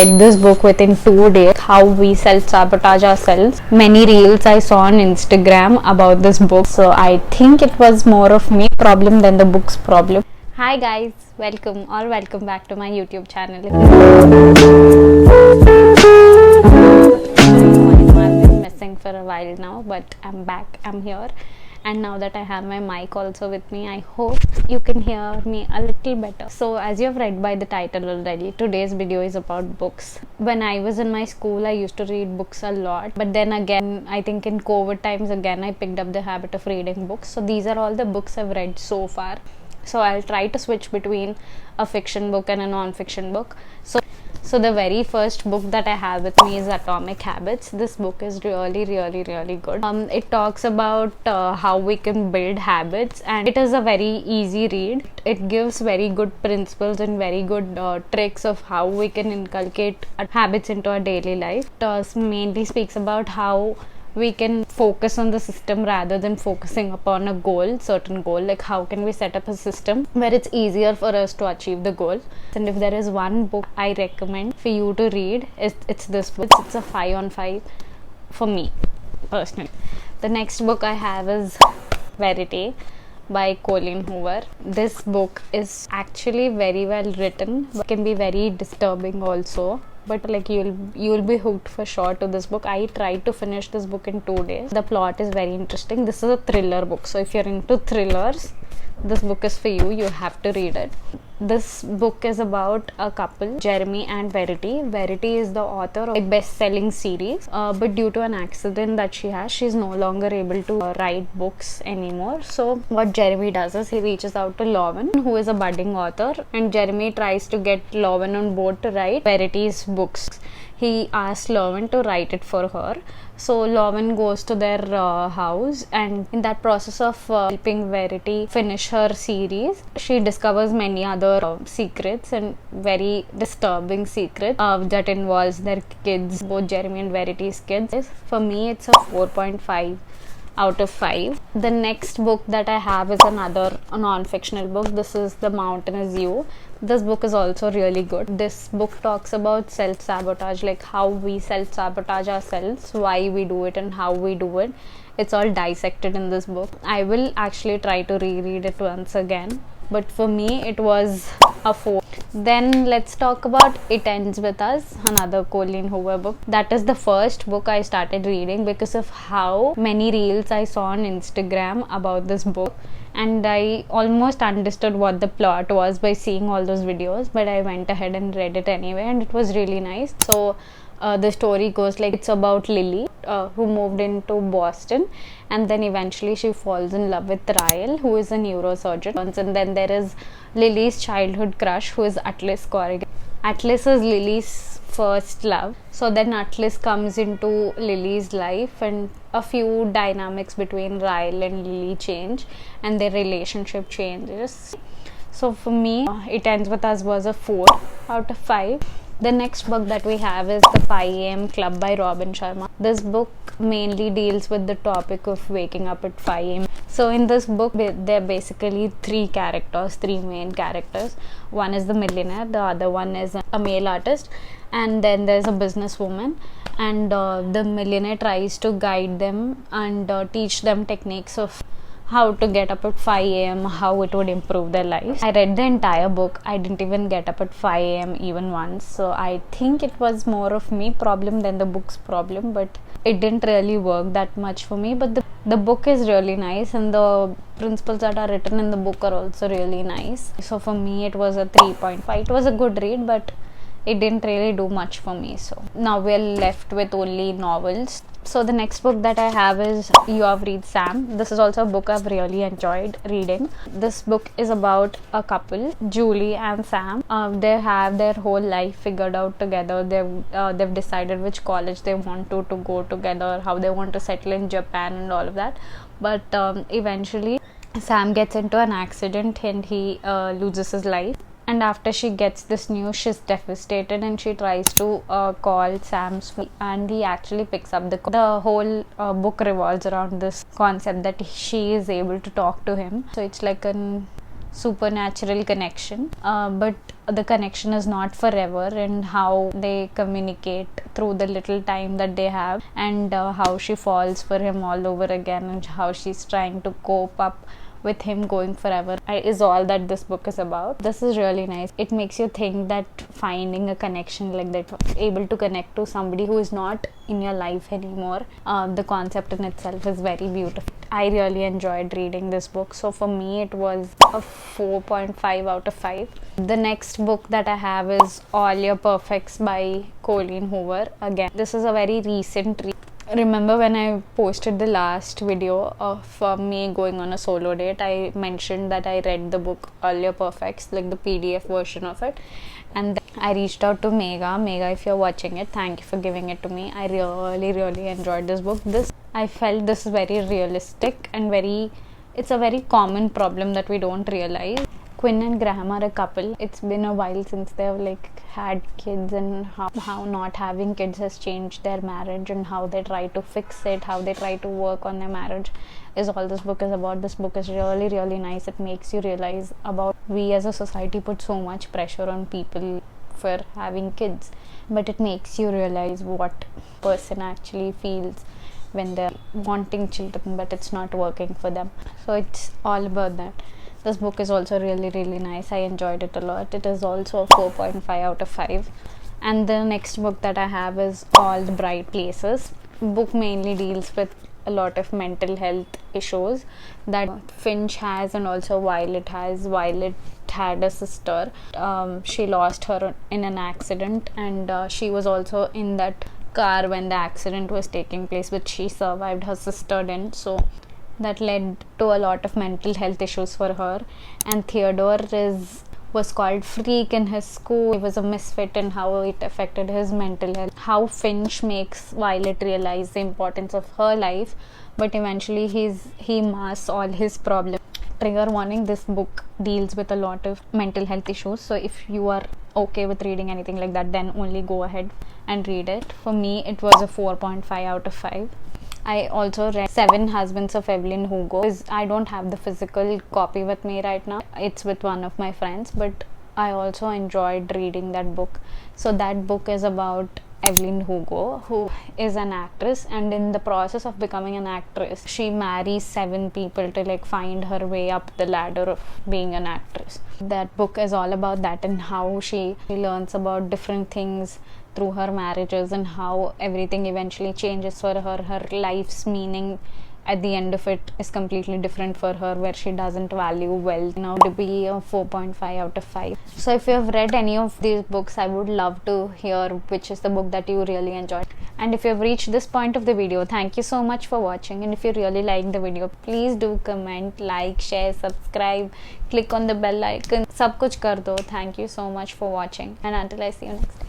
read this book within 2 days. How we self-sabotage ourselves. Many reels I saw on Instagram about this book. So I think it was more of me problem than the book's problem. Hi guys, welcome back to my YouTube channel. I've been missing for a while now, but I'm back, I'm here. And now that I have my mic also with me, I hope you can hear me a little better. So as you have read by the title already, today's video is about books. When I was in my school, I used to read books a lot. But then again, I think in COVID times again, I picked up the habit of reading books. So these are all the books I've read so far. So I'll try to switch between a fiction book and a non-fiction book. So the very first book that I have with me is Atomic Habits. This book is really good. It talks about how we can build habits, and it is a very easy read. It gives very good principles and very good tricks of how we can inculcate habits into our daily life. It mainly speaks about how we can focus on the system rather than focusing upon a certain goal. Like how can we set up a system where it's easier for us to achieve the goal. And if there is one book I recommend for you to read, it's this book. It's a 5 on 5 for me personally. The next book I have is Verity by Colleen Hoover. This book is actually very well written, but can be very disturbing also. But like you'll be hooked for sure to this book. I tried to finish this book in 2 days. The plot is very interesting. This is a thriller book, so if you're into thrillers, this book is for you. You have to read it. This book is about a couple, Jeremy and Verity. Verity is the author of a best-selling series, but due to an accident that she has, she's no longer able to write books anymore. So what Jeremy does is he reaches out to Lauren, who is a budding author, and Jeremy tries to get Lauren on board to write Verity's books. He asks Lauren to write it for her. So Lauren goes to their house, and in that process of helping Verity finish her series, she discovers many other secrets and very disturbing secrets that involves their kids, both Jeremy and Verity's kids. For me, it's a 4.5 out of 5. The next book that I have is another non-fictional book. This is The Mountain Is You. This book is also really good. This book talks about self-sabotage, like how we self-sabotage ourselves, why we do it and how we do it. It's all dissected in this book. I will actually try to reread it once again, but for me it was a 4. Then let's talk about It Ends With Us, another Colleen Hoover book. That is the first book I started reading because of how many reels I saw on Instagram about this book, and I almost understood what the plot was by seeing all those videos, but I went ahead and read it anyway, and it was really nice. So the story goes like it's about Lily, who moved into Boston, and then eventually she falls in love with Ryle, who is a neurosurgeon. And then there is Lily's childhood crush, who is Atlas Corrigan. Atlas is Lily's first love. So then Atlas comes into Lily's life, and a few dynamics between Ryle and Lily change, and their relationship changes. So for me, It Ends With Us was a 4 out of 5. The next book that we have is The 5 AM Club by Robin Sharma. This book mainly deals with the topic of waking up at 5 AM. So in this book, there are basically three main characters. One is the millionaire, the other one is a male artist, and then there's a businesswoman. And the millionaire tries to guide them and teach them techniques of how to get up at 5 AM, how it would improve their lives. I read the entire book. I didn't even get up at 5 AM even once. So I think it was more of me problem than the book's problem, but it didn't really work that much for me. But the book is really nice, and the principles that are written in the book are also really nice. So for me, it was a 3.5. It was a good read, but it didn't really do much for me. So now we're left with only novels. So the next book that I have is You Have Read Sam. This is also a book I've really enjoyed reading. This book is about a couple, Julie and Sam. They have their whole life figured out together. They've decided which college they want to go together, how they want to settle in Japan and all of that. But eventually Sam gets into an accident and he loses his life. And after she gets this news, she's devastated, and she tries to call Sam's phone, and he actually picks up the call. The whole book revolves around this concept that she is able to talk to him. So it's like an supernatural connection, but the connection is not forever, and how they communicate through the little time that they have, and how she falls for him all over again, and how she's trying to cope up with him going forever, is all that this book is about. This is really nice. It makes you think that finding a connection like that, able to connect to somebody who is not in your life anymore, the concept in itself is very beautiful. I really enjoyed reading this book, so for me it was a 4.5 out of 5. The next book that I have is All Your Perfects by Colleen Hoover. Again, this is a very recent read. Remember when I posted the last video of me going on a solo date, I mentioned that I read the book All Your Perfects, like the PDF version of it, and then I reached out to Megha, if you're watching it, thank you for giving it to me. I really enjoyed this book. I felt this is very realistic and it's a very common problem that we don't realize. Quinn and Graham are a couple. It's been a while since they've had kids, and how not having kids has changed their marriage, and how they try to fix it, how they try to work on their marriage, is all this book is about. This book is really nice. It makes you realize about we as a society put so much pressure on people for having kids, but it makes you realize what person actually feels when they're wanting children but it's not working for them. So it's all about that. This book is also really nice. I enjoyed it a lot. It is also a 4.5 out of 5. And the next book that I have is All the Bright Places. Book mainly deals with a lot of mental health issues that Finch has, and also Violet has. Violet had a sister. She lost her in an accident, and she was also in that car when the accident was taking place, but she survived. Her sister didn't. So that led to a lot of mental health issues for her. And Theodore was called freak in his school. He was a misfit, and how it affected his mental health. How Finch makes Violet realize the importance of her life, but eventually he masks all his problems. Trigger warning, this book deals with a lot of mental health issues, so if you are okay with reading anything like that, then only go ahead and read it. For me, it was a 4.5 out of 5. I also read Seven Husbands of Evelyn Hugo. I don't have the physical copy with me right now. It's with one of my friends, but I also enjoyed reading that book. So that book is about Evelyn Hugo, who is an actress, and in the process of becoming an actress, she marries 7 people to find her way up the ladder of being an actress. That book is all about that, and how she learns about different things through her marriages, and how everything eventually changes for her. Her life's meaning at the end of it is completely different for her, where she doesn't value wealth. Now to be a 4.5 out of 5. So if you have read any of these books, I would love to hear which is the book that you really enjoyed. And if you have reached this point of the video, thank you so much for watching. And if you really liked the video, please do comment, like, share, subscribe, click on the bell icon. Sab kuch kar do. Thank you so much for watching, and until I see you next time.